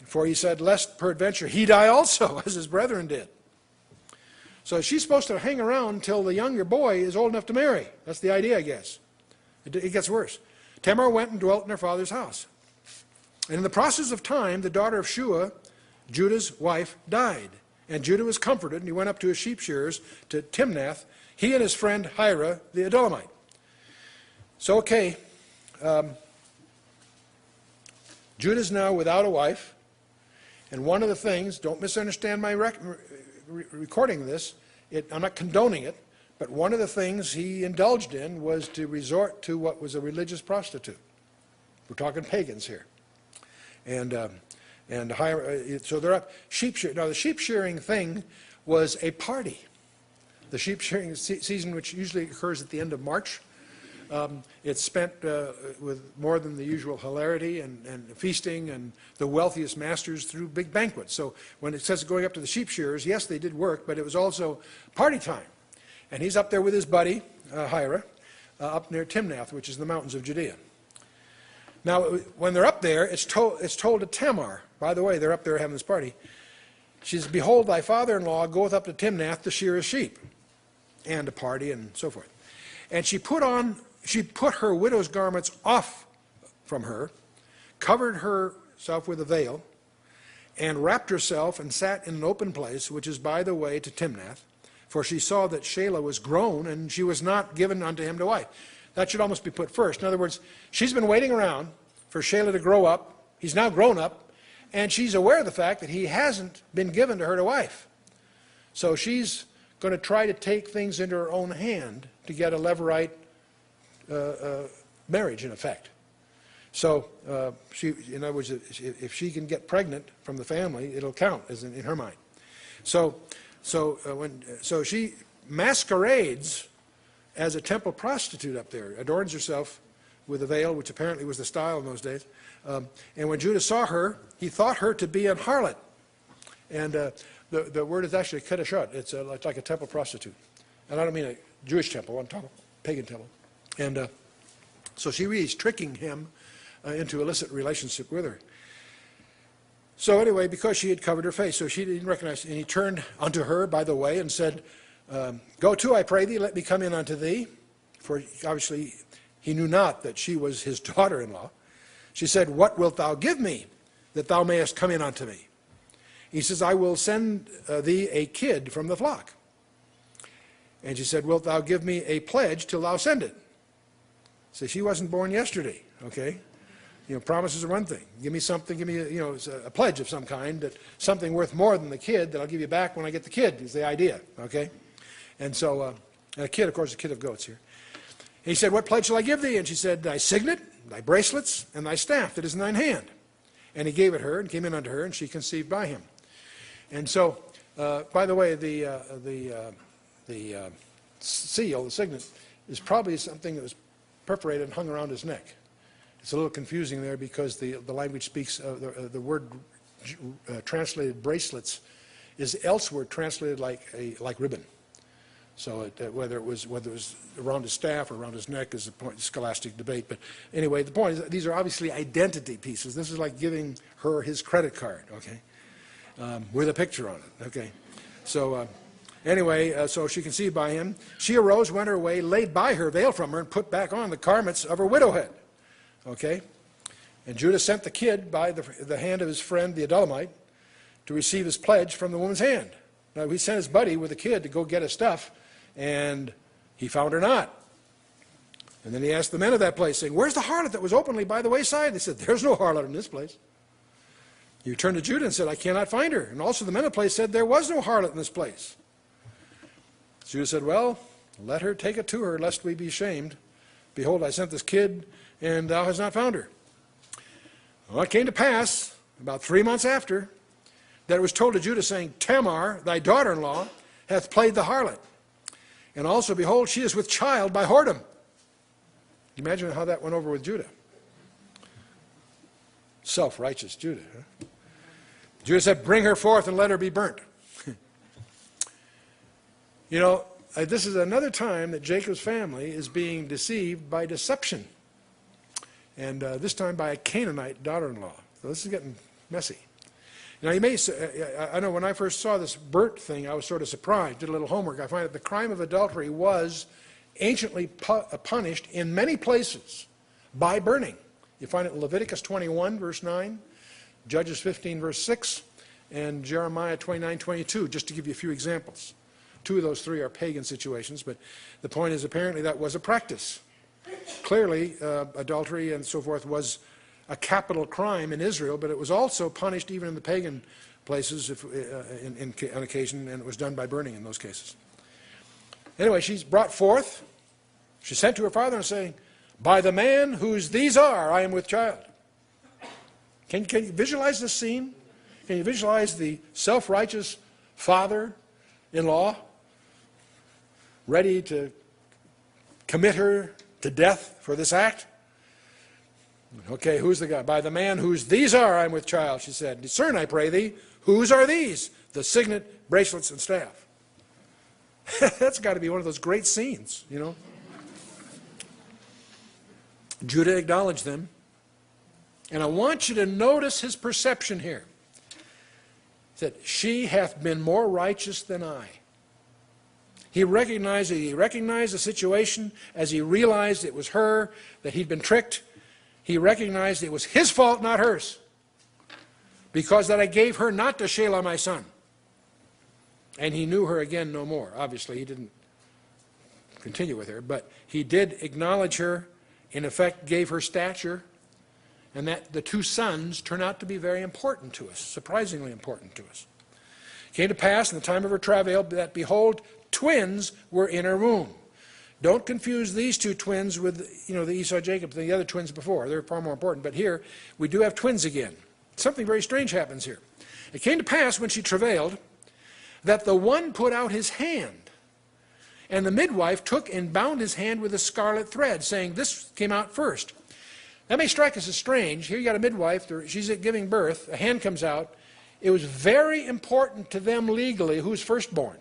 For he said, lest peradventure he die also, as his brethren did. So she's supposed to hang around until the younger boy is old enough to marry. That's the idea, I guess. It gets worse. Tamar went and dwelt in her father's house. And in the process of time, the daughter of Shua, Judah's wife, died. And Judah was comforted, and he went up to his sheep shearers to Timnath, he and his friend Hira, the Adullamite. So, okay, Judah's now without a wife, and one of the things, don't misunderstand my recording this, I'm not condoning it, but one of the things he indulged in was to resort to what was a religious prostitute. We're talking pagans here. And so they're up sheep shearing. Now the sheep shearing thing was a party. The sheep shearing season, which usually occurs at the end of March, it's spent with more than the usual hilarity and feasting, and the wealthiest masters threw big banquets. So when it says going up to the sheep shearers, yes, they did work, but it was also party time. And he's up there with his buddy, Hira, up near Timnath, which is in the mountains of Judea. Now, when they're up there, it's told to Tamar, by the way, they're up there having this party. She says, behold, thy father-in-law goeth up to Timnath to shear his sheep, and to party, and so forth. And she put her widow's garments off from her, covered herself with a veil, and wrapped herself and sat in an open place, which is by the way to Timnath, for she saw that Shelah was grown, and she was not given unto him to wife. That should almost be put first. In other words, she's been waiting around for Shelah to grow up. He's now grown up, and she's aware of the fact that he hasn't been given to her to wife. So she's going to try to take things into her own hand to get a levirate marriage, in effect. So, in other words, if she can get pregnant from the family, it'll count as in her mind. So she masquerades as a temple prostitute up there, adorns herself with a veil, which apparently was the style in those days. And when Judah saw her, he thought her to be an harlot. And the word is actually kedeshut. It's like a temple prostitute. And I don't mean a Jewish temple, I'm talking pagan temple. And so she really is tricking him into illicit relationship with her. So anyway, because she had covered her face, so she didn't recognize, and he turned unto her by the way and said, go to, I pray thee, let me come in unto thee. For obviously he knew not that she was his daughter-in-law. She said, what wilt thou give me, that thou mayest come in unto me? He says, I will send thee a kid from the flock. And she said, wilt thou give me a pledge till thou send it? So she wasn't born yesterday, okay? You know, promises are one thing. Give me something, give me a pledge of some kind, that something worth more than the kid that I'll give you back when I get the kid, is the idea, okay? And so, and a kid, of course, a kid of goats here. He said, what pledge shall I give thee? And she said, thy signet, thy bracelets, and thy staff that is in thine hand. And he gave it her, and came in unto her, and she conceived by him. And so, by the way, the seal, the signet, is probably something that was perforated and hung around his neck. It's a little confusing there because the language speaks, the word translated bracelets is elsewhere translated like ribbon. So whether it was around his staff or around his neck is a point of scholastic debate. But anyway, the point is these are obviously identity pieces. This is like giving her his credit card, okay, with a picture on it, okay. So anyway, so she conceived by him. She arose, went her way, laid by her veil from her, and put back on the garments of her widowhood. Okay? And Judah sent the kid by the hand of his friend, the Adullamite, to receive his pledge from the woman's hand. Now, he sent his buddy with the kid to go get his stuff, and he found her not. And then he asked the men of that place, saying, where's the harlot that was openly by the wayside? They said, there's no harlot in this place. He returned to Judah and said, I cannot find her. And also the men of the place said, there was no harlot in this place. Judah said, well, let her take it to her, lest we be ashamed. Behold, I sent this kid, and thou hast not found her. Well, it came to pass, about 3 months after, that it was told to Judah, saying, Tamar, thy daughter-in-law, hath played the harlot. And also, behold, she is with child by whoredom. Imagine how that went over with Judah. Self-righteous Judah. Huh? Judah said, bring her forth and let her be burnt. You know, this is another time that Jacob's family is being deceived by deception. And this time by a Canaanite daughter-in-law. So this is getting messy. Now you may say, I know when I first saw this burnt thing, I was sort of surprised, did a little homework. I find that the crime of adultery was anciently punished in many places by burning. You find it in Leviticus 21, verse 9, Judges 15, verse 6, and Jeremiah 29:22, just to give you a few examples. Two of those three are pagan situations, but the point is apparently that was a practice. Clearly, adultery and so forth was a capital crime in Israel, but it was also punished even in the pagan places on occasion, and it was done by burning in those cases. Anyway, she's brought forth. She sent to her father and saying, by the man whose these are, I am with child. Can you visualize this scene? Can you visualize the self-righteous father-in-law ready to commit her to death for this act? Okay, who's the guy? By the man whose these are, I am with child, she said. Discern, I pray thee, whose are these? The signet, bracelets, and staff. That's got to be one of those great scenes, you know. Judah acknowledged them. And I want you to notice his perception here. He said, she hath been more righteous than I. He recognized the situation as he realized it was her, that he'd been tricked. He recognized it was his fault, not hers. Because that I gave her not to Shelah my son. And he knew her again no more. Obviously, he didn't continue with her, but he did acknowledge her, in effect gave her stature, and that the two sons turn out to be very important to us, surprisingly important to us. It came to pass in the time of her travail that, behold, twins were in her womb. Don't confuse these two twins with, the Esau, Jacob, the other twins before. They're far more important. But here, we do have twins again. Something very strange happens here. It came to pass when she travailed that the one put out his hand, and the midwife took and bound his hand with a scarlet thread, saying, this came out first. That may strike us as strange. Here you got a midwife, she's giving birth, a hand comes out. It was very important to them legally who's firstborn.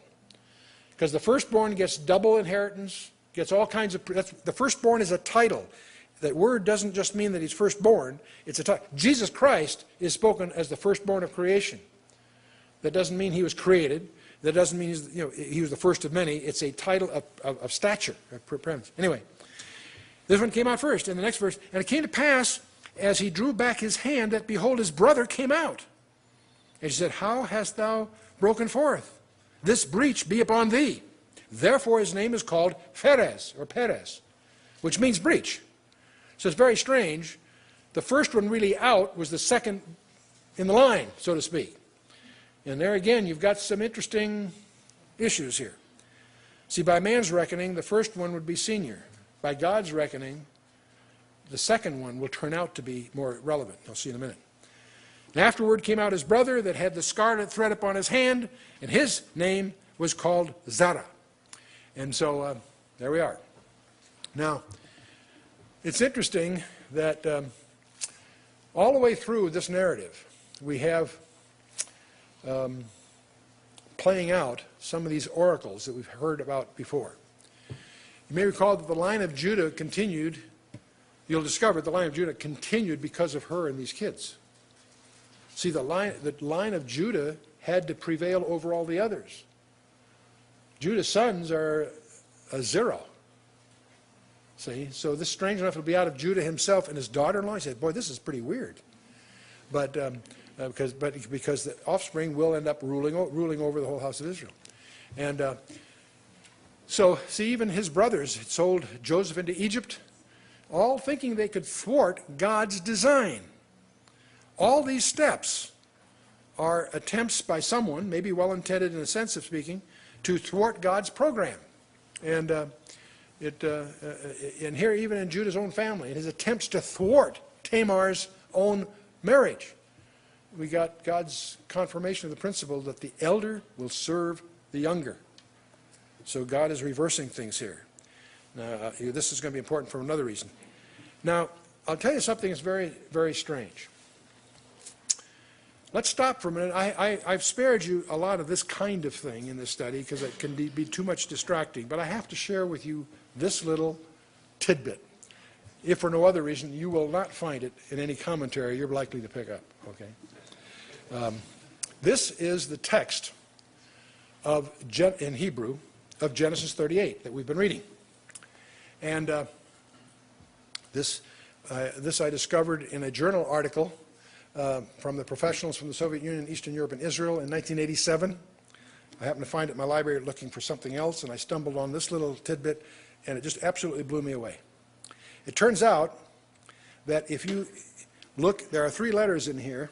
Because the firstborn gets double inheritance, gets all kinds of, the firstborn is a title. That word doesn't just mean that he's firstborn, it's a title. Jesus Christ is spoken as the firstborn of creation. That doesn't mean he was created. That doesn't mean he was the first of many. It's a title of stature, of preeminence. Anyway, this one came out first in the next verse. And it came to pass, as he drew back his hand, that behold, his brother came out. And she said, how hast thou broken forth? This breach be upon thee. Therefore his name is called Pharez, or Perez, which means breach. So it's very strange. The first one really out was the second in the line, so to speak. And there again, you've got some interesting issues here. See, by man's reckoning, the first one would be senior. By God's reckoning, the second one will turn out to be more relevant. You'll see in a minute. And afterward came out his brother that had the scarlet thread upon his hand, and his name was called Zara. And so there we are. Now, it's interesting that all the way through this narrative, we have playing out some of these oracles that we've heard about before. You may recall that the line of Judah continued. You'll discover the line of Judah continued because of her and these kids. See, the line of Judah had to prevail over all the others. Judah's sons are a zero. See, so this strange enough will be out of Judah himself and his daughter-in-law. He said, boy, this is pretty weird. But because the offspring will end up ruling over the whole house of Israel. And so, see, even his brothers sold Joseph into Egypt, all thinking they could thwart God's design. All these steps are attempts by someone, maybe well-intended in a sense of speaking, to thwart God's program. And and here, even in Judah's own family, in his attempts to thwart Tamar's own marriage, we got God's confirmation of the principle that the elder will serve the younger. So God is reversing things here. Now, this is going to be important for another reason. Now, I'll tell you something that's very, very strange. let's stop for a minute. I've spared you a lot of this kind of thing in this study because it can be too much distracting, but I have to share with you this little tidbit. If for no other reason, you will not find it in any commentary you're likely to pick up, okay? This is the text in Hebrew of Genesis 38 that we've been reading. And this I discovered in a journal article from the professionals from the Soviet Union, Eastern Europe, and Israel in 1987. I happened to find it in my library looking for something else, and I stumbled on this little tidbit, and it just absolutely blew me away. It turns out that if you look, there are 3 letters in here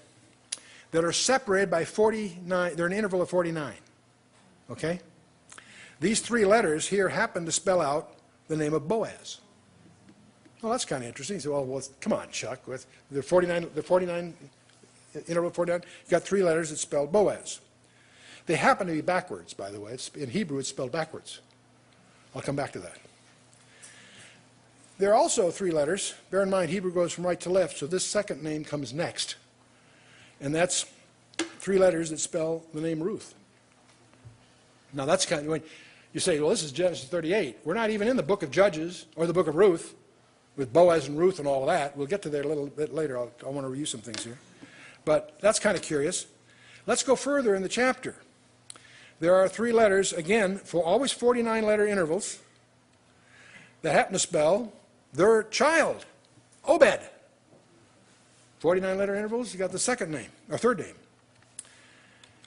that are separated by 49, they're an interval of 49, okay? These 3 letters here happen to spell out the name of Boaz. Well, that's kind of interesting. So, well, come on, Chuck, with the 49 interval of 49, you've got 3 letters that spell Boaz. They happen to be backwards, by the way. In Hebrew, it's spelled backwards. I'll come back to that. There are also 3 letters. Bear in mind, Hebrew goes from right to left, so this second name comes next. And that's 3 letters that spell the name Ruth. Now, that's kind of, when you say, well, this is Genesis 38. We're not even in the book of Judges or the book of Ruth with Boaz and Ruth and all of that. We'll get to there a little bit later. I want to review some things here. But that's kind of curious. Let's go further in the chapter. There are 3 letters, again, for always 49-letter intervals that happen to spell their child, Obed. 49-letter intervals, you got the second name, or third name.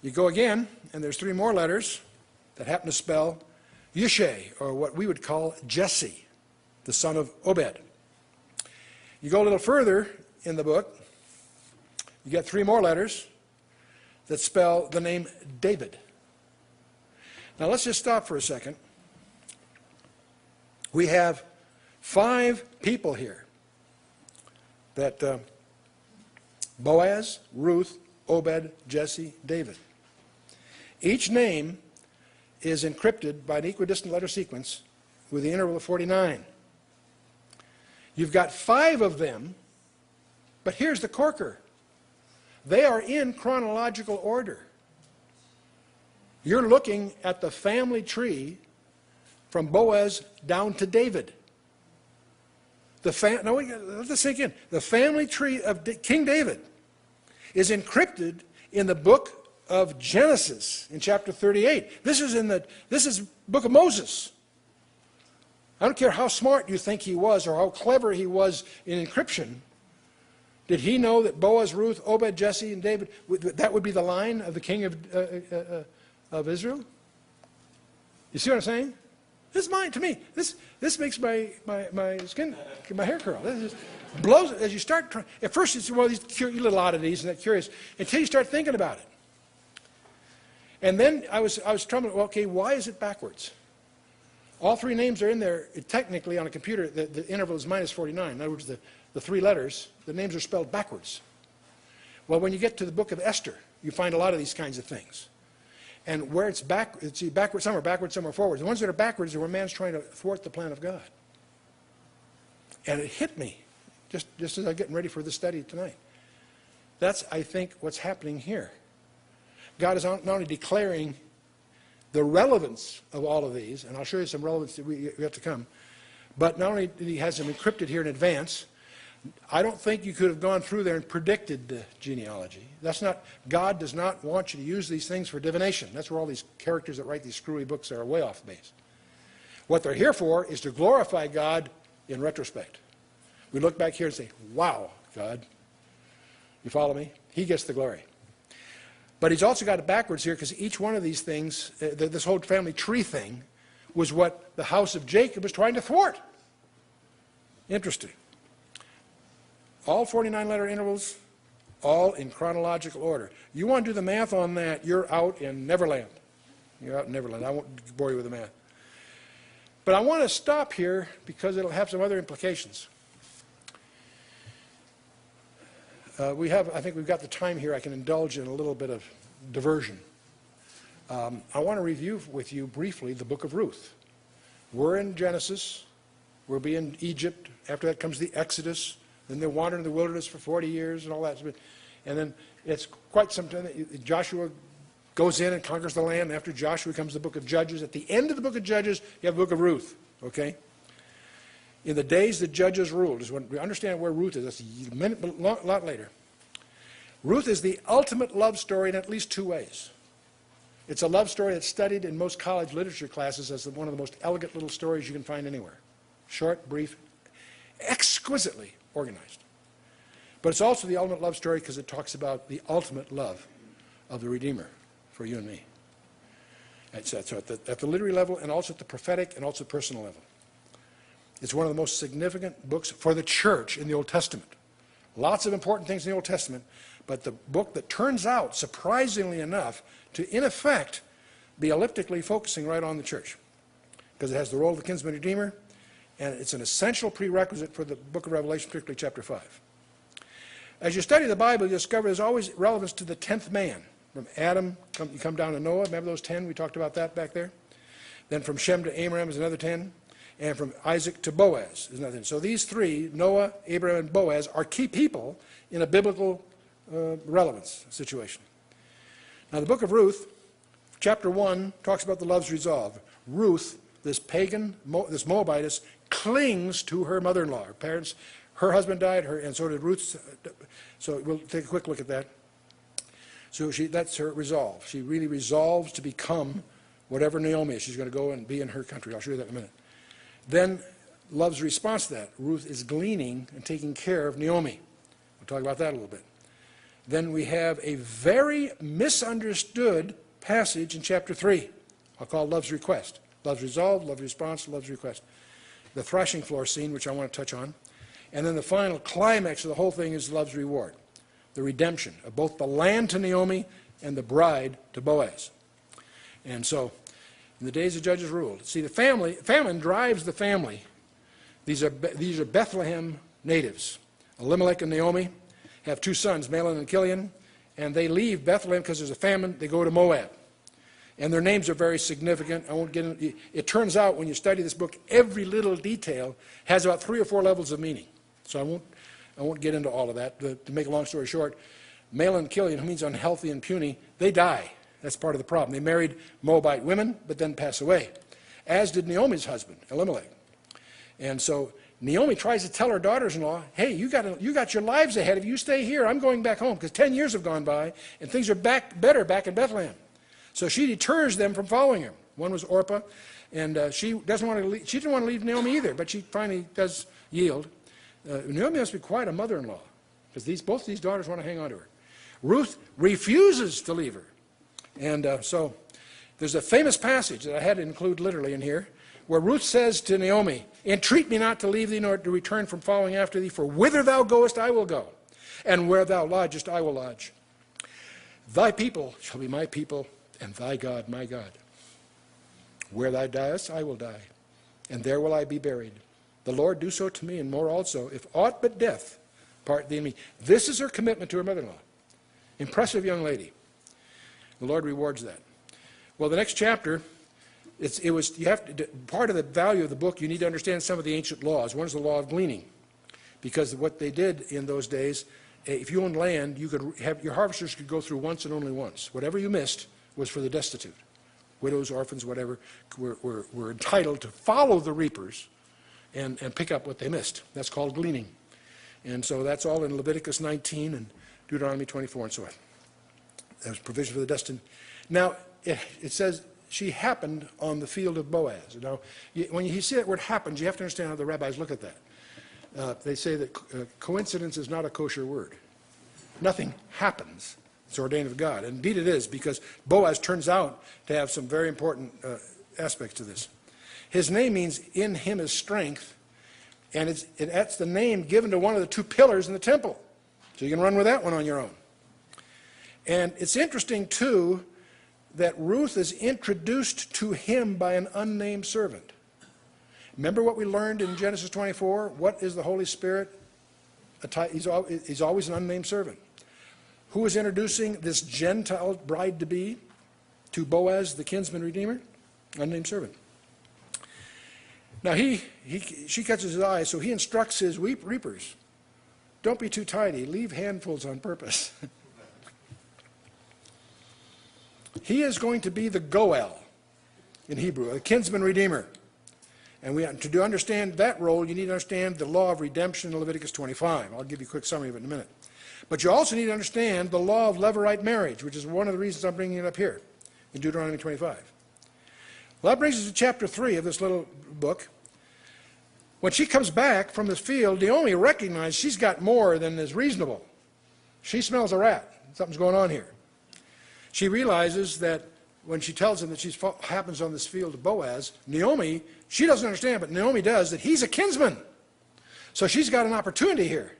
You go again, and there's 3 more letters that happen to spell Yishai, or what we would call Jesse, the son of Obed. You go a little further in the book, you get 3 more letters that spell the name David. Now let's just stop for a second. We have 5 people here that Boaz, Ruth, Obed, Jesse, David. Each name is encrypted by an equidistant letter sequence with the interval of 49. You've got 5 of them, but here's the corker. They are in chronological order. You're looking at the family tree from Boaz down to David. Now, let this sink in. The family tree of King David is encrypted in the book of Genesis in chapter 38. This is book of Moses. I don't care how smart you think he was or how clever he was in encryption. Did he know that Boaz, Ruth, Obed, Jesse, and David, that would be the line of the king of Israel? You see what I'm saying? This is mine to me. This makes my skin, my hair curl. This just blows as you start trying. At first it's one of these little oddities and that curious until you start thinking about it. And then I was troubling. Well, okay, why is it backwards? All 3 names are in there. Technically, on a computer, the interval is minus 49. In other words, the 3 letters, the names are spelled backwards. Well, when you get to the book of Esther, you find a lot of these kinds of things. And where it's backwards, some are backwards, some are forwards. The ones that are backwards are where man's trying to thwart the plan of God. And it hit me just as I'm getting ready for the study tonight. That's, I think, what's happening here. God is not only declaring the relevance of all of these, and I'll show you some relevance that we have to come, but not only did he has them encrypted here in advance, I don't think you could have gone through there and predicted the genealogy. That's not, God does not want you to use these things for divination. That's where all these characters that write these screwy books are way off base. What they're here for is to glorify God in retrospect. We look back here and say, wow, God. You follow me? He gets the glory. But he's also got it backwards here because each one of these things, this whole family tree thing, was what the house of Jacob was trying to thwart. Interesting. All 49-letter intervals, all in chronological order. You want to do the math on that, you're out in Neverland. You're out in Neverland. I won't bore you with the math. But I want to stop here because it'll have some other implications. I think we've got the time here. I can indulge in a little bit of diversion. I want to review with you briefly the book of Ruth. We're in Genesis. We'll be in Egypt. After that comes the Exodus. Then they wander in the wilderness for 40 years and all that. And then it's quite some time. Joshua goes in and conquers the land. After Joshua comes the book of Judges. At the end of the book of Judges, you have the book of Ruth. Okay? In the days that Judges ruled, is when we understand where Ruth is. That's a lot later. Ruth is the ultimate love story in at least two ways. It's a love story that's studied in most college literature classes as one of the most elegant little stories you can find anywhere. Short, brief, exquisitely organized. But it's also the ultimate love story because it talks about the ultimate love of the Redeemer for you and me. So at the literary level and also at the prophetic and also personal level. It's one of the most significant books for the church in the Old Testament. Lots of important things in the Old Testament, but the book that turns out, surprisingly enough, to in effect be elliptically focusing right on the church. Because it has the role of the kinsman redeemer, and it's an essential prerequisite for the book of Revelation, particularly chapter 5. As you study the Bible, you discover there's always relevance to the 10th man. From Adam, you come down to Noah. Remember those 10? We talked about that back there. Then from Shem to Abraham is another 10. And from Isaac to Boaz is another 10. So these three, Noah, Abraham, and Boaz, are key people in a biblical relevance situation. Now the book of Ruth, chapter 1, talks about the love's resolve. Ruth, this pagan, this Moabitess, clings to her mother-in-law. Her parents, her husband died, and so did Ruth's. So we'll take a quick look at that. So that's her resolve. She really resolves to become whatever Naomi is. She's going to go and be in her country. I'll show you that in a minute. Then love's response to that. Ruth is gleaning and taking care of Naomi. We'll talk about that a little bit. Then we have a very misunderstood passage in chapter 3. I'll call love's request. Love's resolve, love's response, love's request. The threshing floor scene, which I want to touch on. And then the final climax of the whole thing is love's reward. The redemption of both the land to Naomi and the bride to Boaz. And so, in the days of Judges ruled. See, the famine drives the family. These are Bethlehem natives. Elimelech and Naomi have two sons, Mahlon and Chilion, and they leave Bethlehem because there's a famine. They go to Moab. And their names are very significant. I won't get into, it turns out when you study this book, every little detail has about 3 or 4 levels of meaning. So I won't get into all of that. To make a long story short, Mahlon and Chilion, who means unhealthy and puny, they die. That's part of the problem. They married Moabite women, but then pass away, as did Naomi's husband, Elimelech. And so Naomi tries to tell her daughters-in-law, hey, you got your lives ahead of you. You stay here. I'm going back home, because 10 years have gone by, and things are better back in Bethlehem. So she deters them from following her. One was Orpah, and she didn't want to leave Naomi either, but she finally does yield. Naomi must be quite a mother-in-law, because both these daughters want to hang on to her. Ruth refuses to leave her. And so there's a famous passage that I had to include literally in here, where Ruth says to Naomi, entreat me not to leave thee, nor to return from following after thee, for whither thou goest I will go, and where thou lodgest I will lodge. Thy people shall be my people, and thy God my God. Where thou diest I will die, and there will I be buried. The Lord do so to me, and more also, if aught but death part thee and me. This is her commitment to her mother-in-law. Impressive young lady. The Lord rewards that. Well, the next chapter, part of the value of the book, you need to understand some of the ancient laws. One is the law of gleaning, because what they did in those days, if you owned land, your harvesters could go through once and only once. Whatever you missed was for the destitute. Widows, orphans, whatever, were entitled to follow the reapers and pick up what they missed. That's called gleaning. And so that's all in Leviticus 19 and Deuteronomy 24 and so on. There was provision for the destined. Now, it says she happened on the field of Boaz. Now, when you see that word happens, you have to understand how the rabbis look at that. They say that coincidence is not a kosher word. Nothing happens. It's ordained of God. And indeed it is, because Boaz turns out to have some very important aspects to this. His name means in him is strength, and that's the name given to one of the 2 pillars in the temple. So you can run with that one on your own. And it's interesting, too, that Ruth is introduced to him by an unnamed servant. Remember what we learned in Genesis 24? What is the Holy Spirit? He's always an unnamed servant. Who is introducing this Gentile bride-to-be to Boaz, the kinsman redeemer? Unnamed servant. Now she catches his eye, so he instructs his reapers. Don't be too tidy. Leave handfuls on purpose. He is going to be the Goel in Hebrew, a kinsman redeemer. And to understand that role, you need to understand the law of redemption in Leviticus 25. I'll give you a quick summary of it in a minute. But you also need to understand the law of levirate marriage, which is one of the reasons I'm bringing it up here in Deuteronomy 25. Well, that brings us to chapter 3 of this little book. When she comes back from this field, Naomi recognizes she's got more than is reasonable. She smells a rat. Something's going on here. She realizes that when she tells him that she happens on this field of Boaz, Naomi, she doesn't understand, but Naomi does, that he's a kinsman. So she's got an opportunity here.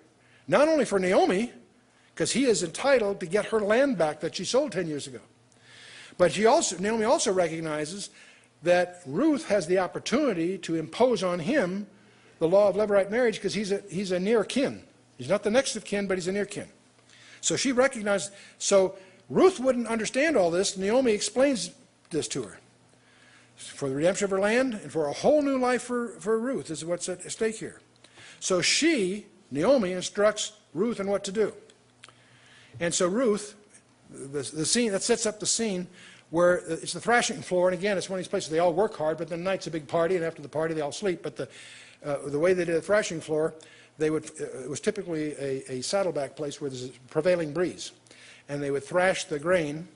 Not only for Naomi, because he is entitled to get her land back that she sold 10 years ago. But Naomi also recognizes that Ruth has the opportunity to impose on him the law of levirate marriage because he's a near kin. He's not the next of kin, but he's a near kin. So she recognized, so Ruth wouldn't understand all this. Naomi explains this to her. For the redemption of her land and for a whole new life for Ruth. This is what's at stake here. So Naomi, instructs Ruth on what to do. And so Ruth, the scene, that sets up the scene where it's the thrashing floor. And again, it's one of these places they all work hard, but then night's a big party, and after the party they all sleep. But the way they did the thrashing floor, it was typically a saddleback place where there's a prevailing breeze. And they would thrash the grain,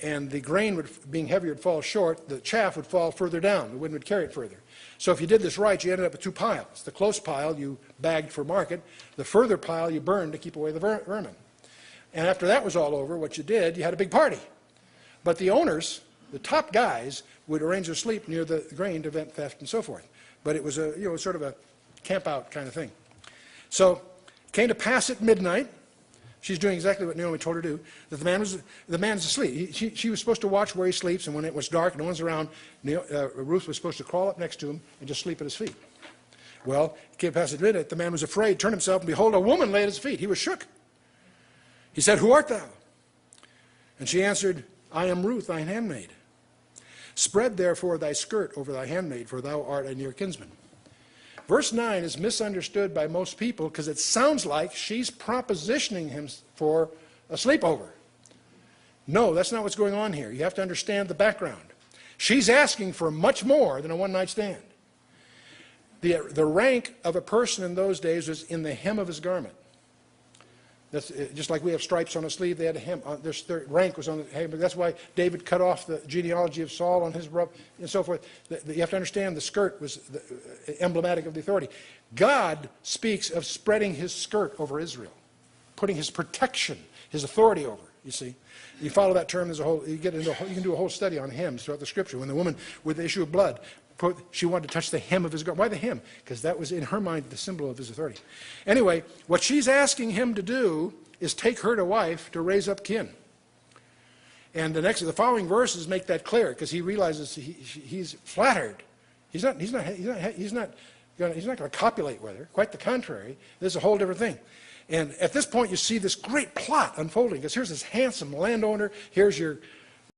and the grain, being heavier, would fall short. The chaff would fall further down. The wind would carry it further. So if you did this right, you ended up with two piles. The close pile you bagged for market. The further pile you burned to keep away the vermin. And after that was all over, what you did, you had a big party. But the owners, the top guys, would arrange their sleep near the grain to prevent theft and so forth. But it was sort of a camp out kind of thing. So it came to pass at midnight. She's doing exactly what Naomi told her to do. That the man is asleep. She was supposed to watch where he sleeps, and when it was dark and no one's around, Ruth was supposed to crawl up next to him and just sleep at his feet. Well, it came past at midnight. The man was afraid, turned himself, and behold, a woman lay at his feet. He was shook. He said, "Who art thou?" And she answered, "I am Ruth, thine handmaid. Spread therefore thy skirt over thy handmaid, for thou art a near kinsman." Verse 9 is misunderstood by most people because it sounds like she's propositioning him for a sleepover. No, that's not what's going on here. You have to understand the background. She's asking for much more than a one-night stand. The rank of a person in those days was in the hem of his garment. That's just like we have stripes on a sleeve. They had a hem. Their rank was on the hem. That's why David cut off the genealogy of Saul on his robe and so forth. You have to understand the skirt was emblematic of the authority. God speaks of spreading his skirt over Israel, putting his protection, his authority over. You see, you follow that term. There's a whole. You can do a whole study on hems throughout the Scripture. When the woman with the issue of blood, she wanted to touch the hem of his garment. Why the hem? Because that was in her mind the symbol of his authority. Anyway, what she's asking him to do is take her to wife to raise up kin. And the following verses make that clear because he realizes he's flattered. He's not going to copulate with her. Quite the contrary. This is a whole different thing. And at this point, you see this great plot unfolding because here's this handsome landowner. Here's your